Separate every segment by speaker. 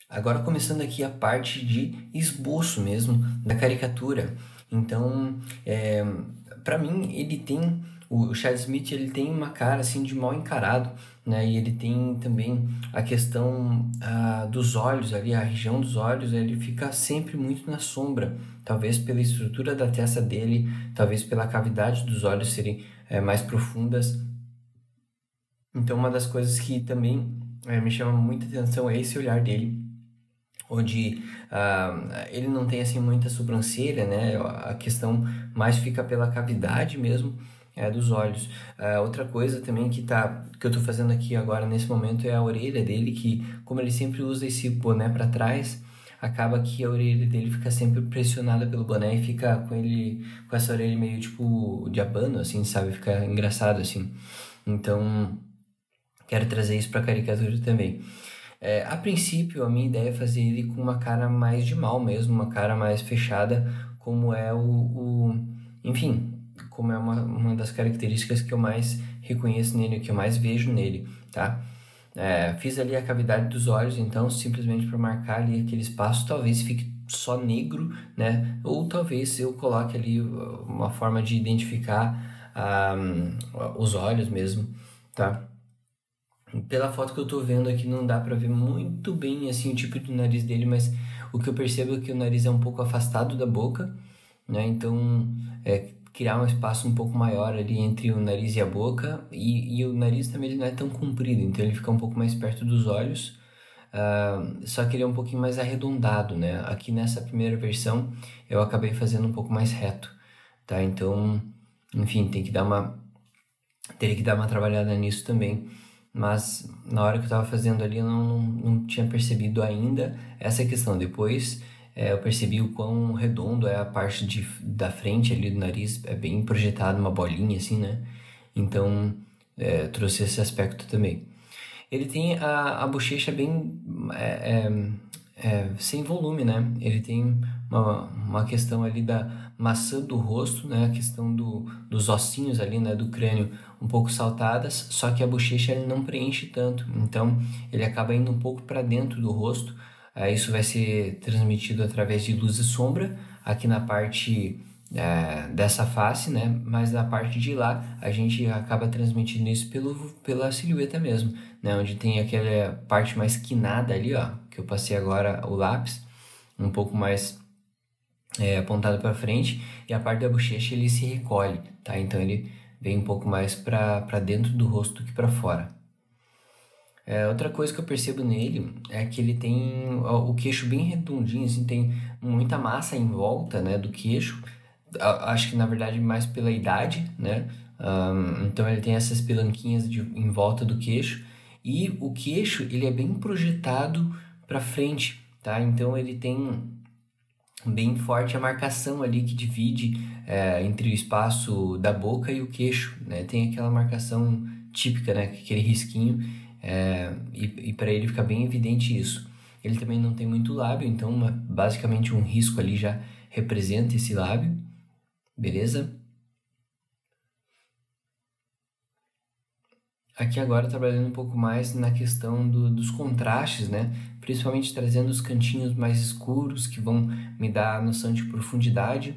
Speaker 1: Agora começando aqui a parte de esboço mesmo da caricatura. Então, para mim, o Chad Smith ele tem uma cara assim de mal encarado, né? E ele tem também a questão dos olhos ali, a região dos olhos, ele fica sempre muito na sombra. Talvez pela estrutura da testa dele, talvez pela cavidade dos olhos serem mais profundas. Então, uma das coisas que também me chama muita atenção é esse olhar dele, onde ele não tem assim muita sobrancelha, né? A questão mais fica pela cavidade mesmo dos olhos. Outra coisa também que eu tô fazendo aqui agora nesse momento é a orelha dele, que como ele sempre usa esse boné para trás, acaba que a orelha dele fica sempre pressionada pelo boné e fica com essa orelha meio tipo de abano, assim, sabe? Fica engraçado assim. Então, quero trazer isso para caricatura também. A princípio, a minha ideia é fazer ele com uma cara mais de mal mesmo, uma cara mais fechada, como é enfim, como é uma das características que eu mais reconheço nele, que eu mais vejo nele, tá? Fiz ali a cavidade dos olhos, então, simplesmente para marcar ali aquele espaço, talvez fique só negro, né? Ou talvez eu coloque ali uma forma de identificar os olhos mesmo, tá? Pela foto que eu tô vendo aqui não dá pra ver muito bem assim o tipo de nariz dele, mas o que eu percebo é que o nariz é um pouco afastado da boca, né? Então, criar um espaço um pouco maior ali entre o nariz e a boca, e o nariz também ele não é tão comprido, então ele fica um pouco mais perto dos olhos, só que ele é um pouquinho mais arredondado, né? Aqui nessa primeira versão eu acabei fazendo um pouco mais reto, tá? Então, enfim, teria que dar uma trabalhada nisso também. Mas na hora que eu estava fazendo ali eu não tinha percebido ainda essa questão. Depois eu percebi o quão redondo é a parte da frente ali do nariz, é bem projetado, uma bolinha assim, né? Então trouxe esse aspecto também. Ele tem a bochecha bem sem volume, né? Ele tem uma questão ali da maçã do rosto, né? A questão dos ossinhos ali, né? Do crânio um pouco saltadas, só que a bochecha ele não preenche tanto, então ele acaba indo um pouco para dentro do rosto. Isso vai ser transmitido através de luz e sombra aqui na parte dessa face, né? Mas na parte de lá a gente acaba transmitindo isso pela silhueta mesmo, né? Onde tem aquela parte mais quinada ali, ó, que eu passei agora o lápis, um pouco mais apontado para frente, e a parte da bochecha ele se recolhe, tá? Então ele vem um pouco mais para dentro do rosto do que para fora. Outra coisa que eu percebo nele é que ele tem o queixo bem redondinho, assim, tem muita massa em volta, né, do queixo. Acho que na verdade mais pela idade, né? Então ele tem essas pelanquinhas em volta do queixo, e o queixo ele é bem projetado para frente, tá? Então ele tem bem forte a marcação ali que divide entre o espaço da boca e o queixo, né? Tem aquela marcação típica, né? Aquele risquinho, e para ele fica bem evidente isso. Ele também não tem muito lábio, então basicamente um risco ali já representa esse lábio, beleza? Aqui agora trabalhando um pouco mais na questão dos contrastes, né? Principalmente trazendo os cantinhos mais escuros que vão me dar a noção de profundidade.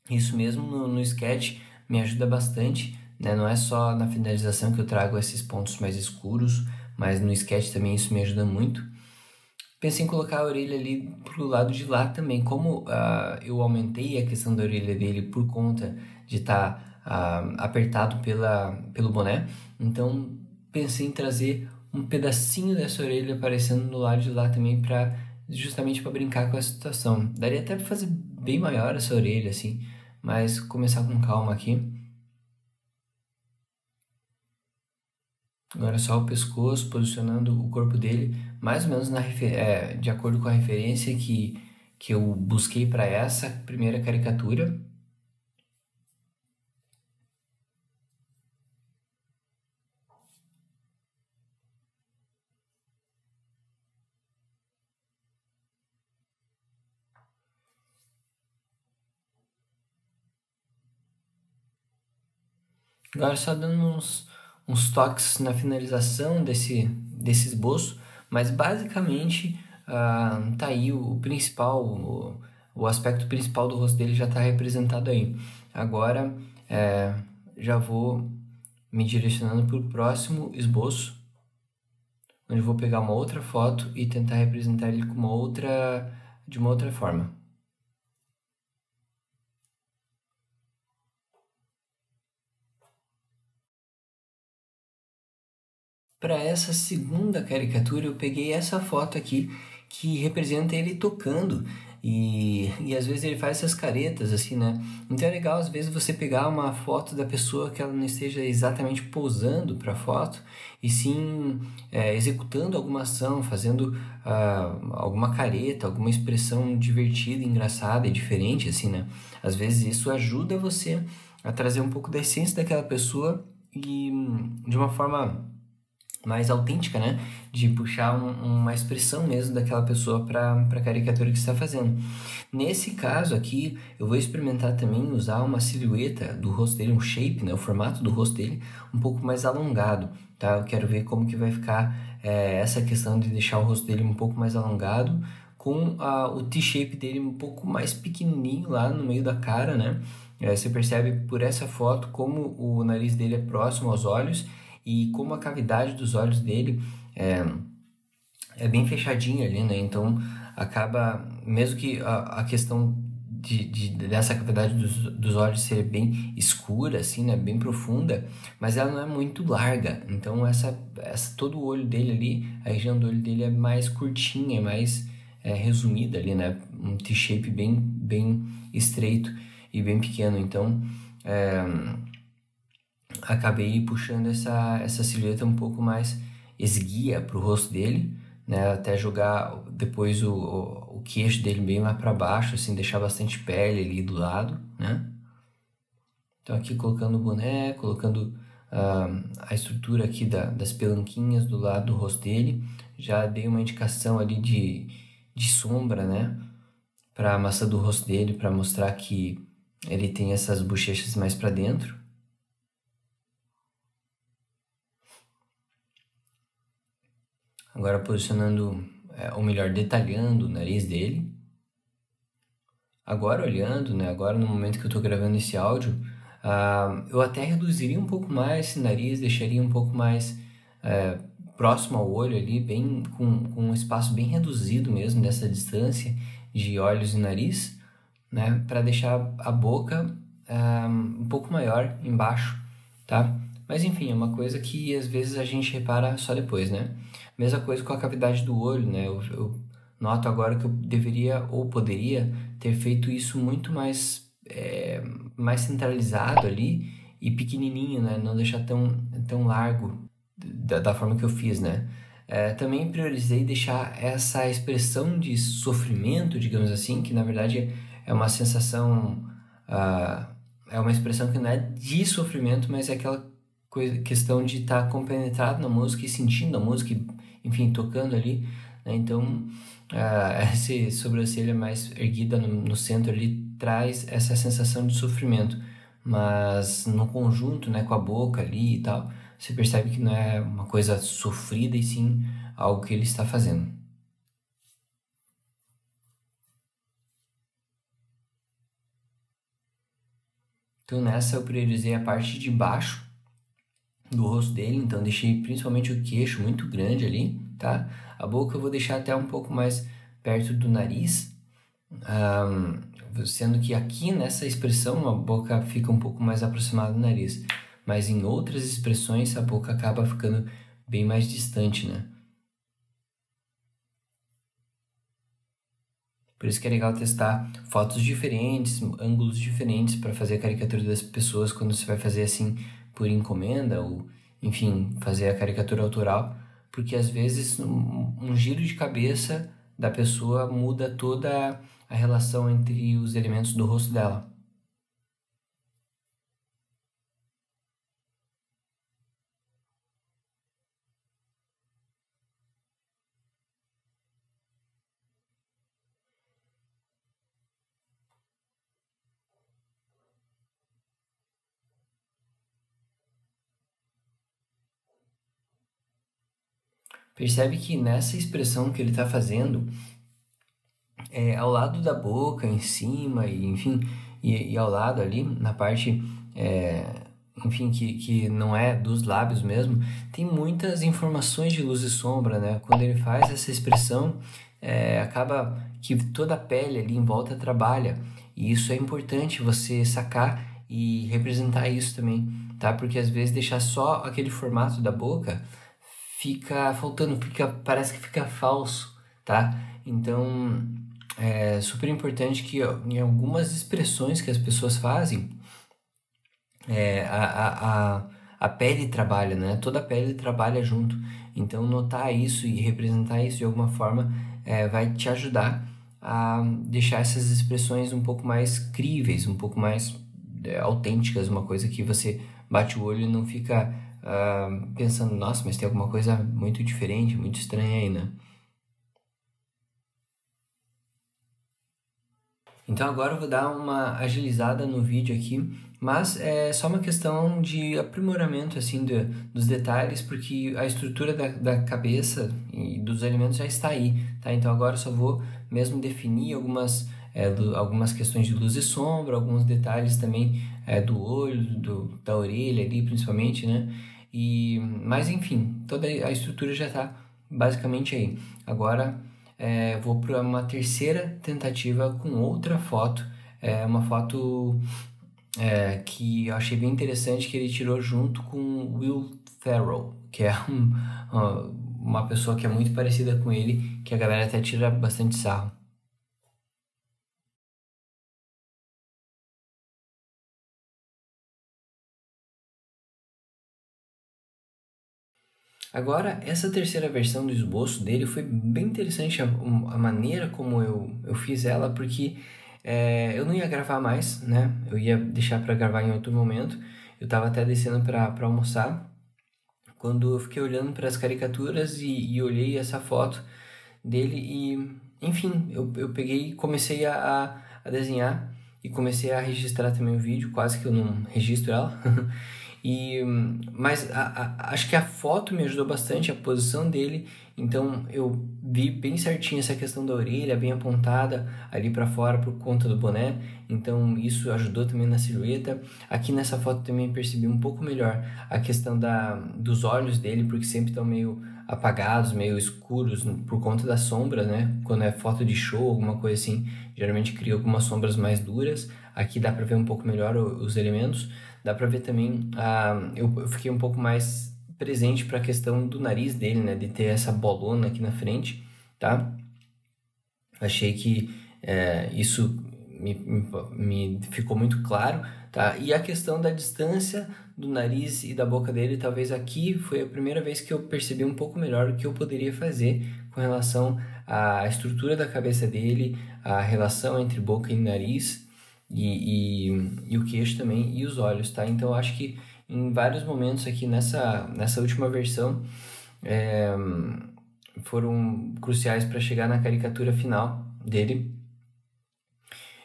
Speaker 1: Isso mesmo no sketch me ajuda bastante, né? Não é só na finalização que eu trago esses pontos mais escuros, mas no sketch também isso me ajuda muito. Pensei em colocar a orelha ali pro lado de lá também. Como eu aumentei a questão da orelha dele por conta de estar apertado pelo boné, então pensei em trazer um pedacinho dessa orelha aparecendo no lado de lá também, justamente para brincar com a situação. Daria até para fazer bem maior essa orelha, assim, mas começar com calma aqui. Agora só o pescoço, posicionando o corpo dele mais ou menos de acordo com a referência que eu busquei para essa primeira caricatura. Agora só dando uns toques na finalização desse esboço, mas basicamente tá aí o principal, o aspecto principal do rosto dele já está representado aí. Agora, já vou me direcionando para o próximo esboço, onde eu vou pegar uma outra foto e tentar representar ele com de uma outra forma. Para essa segunda caricatura, eu peguei essa foto aqui, que representa ele tocando, e às vezes ele faz essas caretas, assim, né? Então é legal, às vezes, você pegar uma foto da pessoa que ela não esteja exatamente posando para a foto, e sim executando alguma ação, fazendo alguma careta, alguma expressão divertida, engraçada e diferente, assim, né? Às vezes isso ajuda você a trazer um pouco da essência daquela pessoa e de uma forma mais autêntica, né? De puxar uma expressão mesmo daquela pessoa para a caricatura que você está fazendo. Nesse caso aqui, eu vou experimentar também usar uma silhueta do rosto dele, um shape, né? O formato do rosto dele um pouco mais alongado, tá? Eu quero ver como que vai ficar essa questão de deixar o rosto dele um pouco mais alongado com o T-shape dele um pouco mais pequenininho lá no meio da cara, né? Você percebe por essa foto como o nariz dele é próximo aos olhos e como a cavidade dos olhos dele é bem fechadinha ali, né? Então acaba, mesmo que a questão dessa cavidade dos olhos ser bem escura, assim, né? Bem profunda, mas ela não é muito larga. Então todo o olho dele ali, a região do olho dele é mais curtinha, é mais resumida ali, né? Um T-shape bem estreito e bem pequeno. Então acabei puxando essa silhueta um pouco mais esguia para o rosto dele, né? Até jogar depois o queixo dele bem lá para baixo, assim, deixar bastante pele ali do lado, né? Então aqui colocando o boné, colocando a estrutura aqui das pelanquinhas do lado do rosto dele, já dei uma indicação ali de sombra, né? Para a maçã do rosto dele, para mostrar que ele tem essas bochechas mais para dentro. Agora posicionando, ou melhor, detalhando o nariz dele. Agora olhando, né, agora no momento que eu estou gravando esse áudio, eu até reduziria um pouco mais esse nariz, deixaria um pouco mais próximo ao olho ali, bem com um espaço bem reduzido mesmo dessa distância de olhos e nariz, né, para deixar a boca um pouco maior embaixo, tá? Mas enfim, é uma coisa que às vezes a gente repara só depois, né? Mesma coisa com a cavidade do olho, né? Eu noto agora que eu deveria ou poderia ter feito isso muito mais centralizado ali e pequenininho, né? Não deixar tão largo da forma que eu fiz, né? Também priorizei deixar essa expressão de sofrimento, digamos assim, que na verdade é uma sensação, é uma expressão que não é de sofrimento, mas é aquela questão de estar compenetrado na música e sentindo a música, enfim, tocando ali, né? Então, essa sobrancelha mais erguida no centro ali traz essa sensação de sofrimento, mas no conjunto, né, com a boca ali e tal, você percebe que não é uma coisa sofrida e sim algo que ele está fazendo. Então nessa eu priorizei a parte de baixo do rosto dele, então deixei principalmente o queixo muito grande ali, tá? A boca eu vou deixar até um pouco mais perto do nariz, sendo que aqui nessa expressão a boca fica um pouco mais aproximada do nariz, mas em outras expressões a boca acaba ficando bem mais distante, né? Por isso que é legal testar fotos diferentes, ângulos diferentes para fazer a caricatura das pessoas quando você vai fazer assim por encomenda ou, enfim, fazer a caricatura autoral, porque às vezes um giro de cabeça da pessoa muda toda a relação entre os elementos do rosto dela. percebe que nessa expressão que ele está fazendo, ao lado da boca, em cima, e enfim, e ao lado ali, na parte, enfim, que não é dos lábios mesmo, tem muitas informações de luz e sombra, né? Quando ele faz essa expressão, acaba que toda a pele ali em volta trabalha, e isso é importante você sacar e representar isso também, tá? Porque às vezes deixar só aquele formato da boca fica faltando, parece que fica falso, tá? Então, é super importante que em algumas expressões que as pessoas fazem, a pele trabalha, né? Toda a pele trabalha junto. Então, notar isso e representar isso de alguma forma vai te ajudar a deixar essas expressões um pouco mais críveis, um pouco mais autênticas, uma coisa que você bate o olho e não fica pensando, nossa, mas tem alguma coisa muito diferente, muito estranha aí, né? Então agora eu vou dar uma agilizada no vídeo aqui, mas é só uma questão de aprimoramento assim dos detalhes, porque a estrutura da cabeça e dos elementos já está aí, tá? Então agora eu só vou mesmo definir algumas questões de luz e sombra, alguns detalhes também do olho, da orelha ali principalmente, né? Mas enfim, toda a estrutura já está basicamente aí. Agora vou para uma terceira tentativa com outra foto, uma foto que eu achei bem interessante, que ele tirou junto com Will Ferrell, que é uma pessoa que é muito parecida com ele, que a galera até tira bastante sarro. Agora, essa terceira versão do esboço dele foi bem interessante a maneira como eu fiz ela, porque eu não ia gravar mais, né? Eu ia deixar para gravar em outro momento. Eu estava até descendo para almoçar, quando eu fiquei olhando para as caricaturas e olhei essa foto dele e, enfim, eu peguei e comecei a desenhar e comecei a registrar também o vídeo, quase que eu não registro ela. Mas acho que a foto me ajudou bastante, a posição dele, então eu vi bem certinho essa questão da orelha, bem apontada ali para fora por conta do boné, então isso ajudou também na silhueta. Aqui nessa foto também percebi um pouco melhor a questão dos olhos dele, porque sempre estão meio apagados, meio escuros por conta da sombra, né? Quando é foto de show, alguma coisa assim, geralmente cria algumas sombras mais duras. Aqui dá para ver um pouco melhor os elementos. Dá pra ver também, eu fiquei um pouco mais presente para a questão do nariz dele, né? De ter essa bolona aqui na frente, tá? Achei que isso me ficou muito claro, tá? E a questão da distância do nariz e da boca dele, talvez aqui foi a primeira vez que eu percebi um pouco melhor o que eu poderia fazer com relação à estrutura da cabeça dele, a relação entre boca e nariz, e o queixo também, e os olhos, tá? Então eu acho que em vários momentos aqui nessa última versão foram cruciais para chegar na caricatura final dele.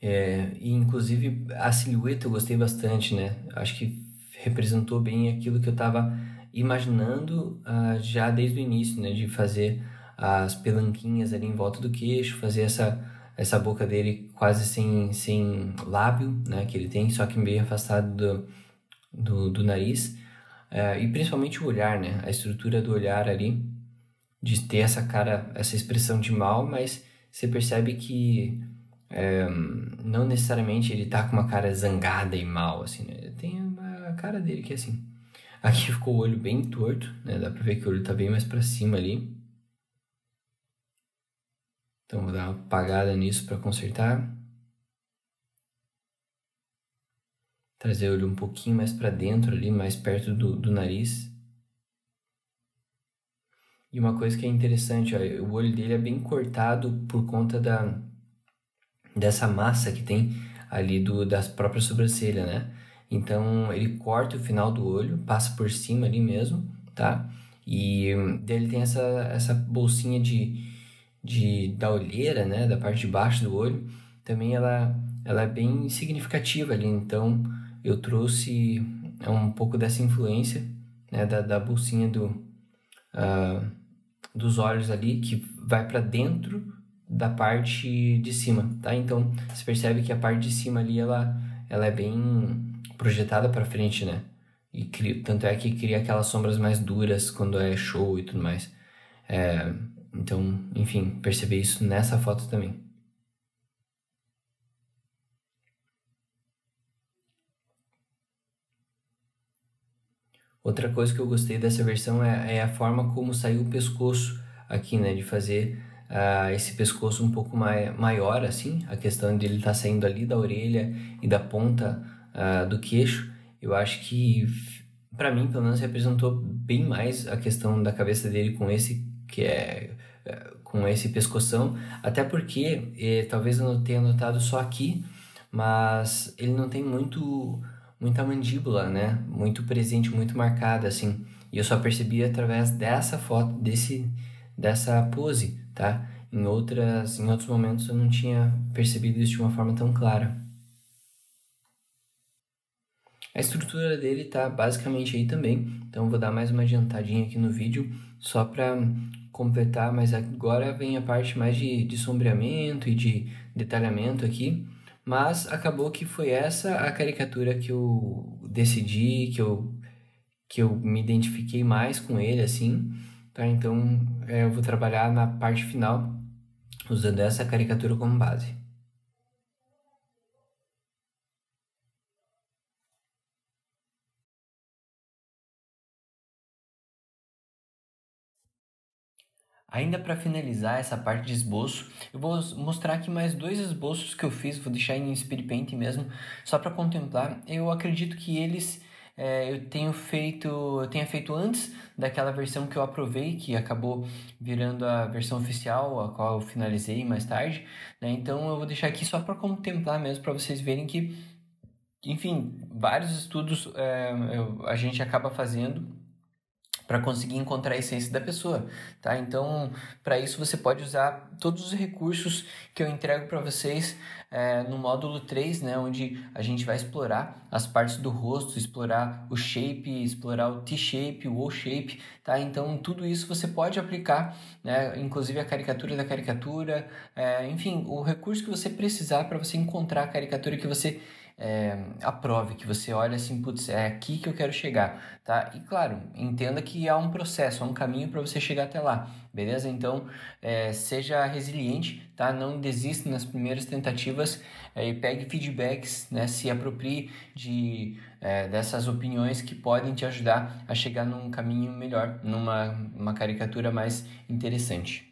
Speaker 1: E inclusive a silhueta eu gostei bastante, né? Acho que representou bem aquilo que eu estava imaginando já desde o início, né? De fazer as pelanquinhas ali em volta do queixo, fazer essa boca dele quase sem lábio, né, que ele tem, só que bem afastado do nariz, e principalmente o olhar, né, a estrutura do olhar ali, de ter essa cara, essa expressão de mal, mas você percebe que não necessariamente ele tá com uma cara zangada e mal, assim, né, tem a cara dele que é assim. Aqui ficou o olho bem torto, né, dá pra ver que o olho tá bem mais pra cima ali. Então vou dar uma apagada nisso para consertar. Trazer o olho um pouquinho mais para dentro ali, mais perto do nariz. E uma coisa que é interessante, ó, o olho dele é bem cortado por conta dessa massa que tem ali das próprias sobrancelhas, né? Então ele corta o final do olho, passa por cima ali mesmo, tá? E dele tem essa bolsinha da olheira, né? Da parte de baixo do olho. Também ela é bem significativa ali, então eu trouxe um pouco dessa influência, né, da bolsinha dos olhos ali, que vai para dentro da parte de cima, tá? Então, você percebe que a parte de cima ali, ela é bem projetada para frente, né? E tanto é que cria aquelas sombras mais duras quando é show e tudo mais. Então, enfim, percebi isso nessa foto também. Outra coisa que eu gostei dessa versão é a forma como saiu o pescoço aqui, né? De fazer esse pescoço um pouco maior, assim. A questão de ele estar saindo ali da orelha e da ponta do queixo. Eu acho que, para mim, pelo menos, representou bem mais a questão da cabeça dele com esse, com esse pescoção. Até porque, talvez eu não tenha notado só aqui, mas ele não tem muita mandíbula, né? Muito presente, muito marcada, assim. E eu só percebi através dessa foto, dessa pose, tá? Em outros momentos eu não tinha percebido isso de uma forma tão clara. A estrutura dele tá basicamente aí também, então eu vou dar mais uma adiantadinha aqui no vídeo, só para completar, mas agora vem a parte mais de sombreamento e de detalhamento aqui. Mas acabou que foi essa a caricatura que eu decidi, que eu me identifiquei mais com ele, assim, tá? Então, eu vou trabalhar na parte final usando essa caricatura como base. Ainda para finalizar essa parte de esboço, eu vou mostrar aqui mais dois esboços que eu fiz, vou deixar em Spirit Paint mesmo, só para contemplar. Eu acredito que eles eu tenha feito antes daquela versão que eu aprovei, que acabou virando a versão oficial, a qual eu finalizei mais tarde, né? Então eu vou deixar aqui só para contemplar mesmo, para vocês verem que, enfim, vários estudos a gente acaba fazendo para conseguir encontrar a essência da pessoa, tá? Então, para isso você pode usar todos os recursos que eu entrego para vocês no módulo 3, né? Onde a gente vai explorar as partes do rosto, explorar o shape, explorar o T-shape, o O-shape, tá? Então, tudo isso você pode aplicar, né? Inclusive a caricatura da caricatura, enfim, o recurso que você precisar para você encontrar a caricatura que você aprove, que você olha assim, putz, é aqui que eu quero chegar, tá? E claro, entenda que há um processo, há um caminho para você chegar até lá, beleza? Então, seja resiliente, tá? Não desista nas primeiras tentativas e pegue feedbacks, né? Se aproprie dessas opiniões que podem te ajudar a chegar num caminho melhor, numa caricatura mais interessante.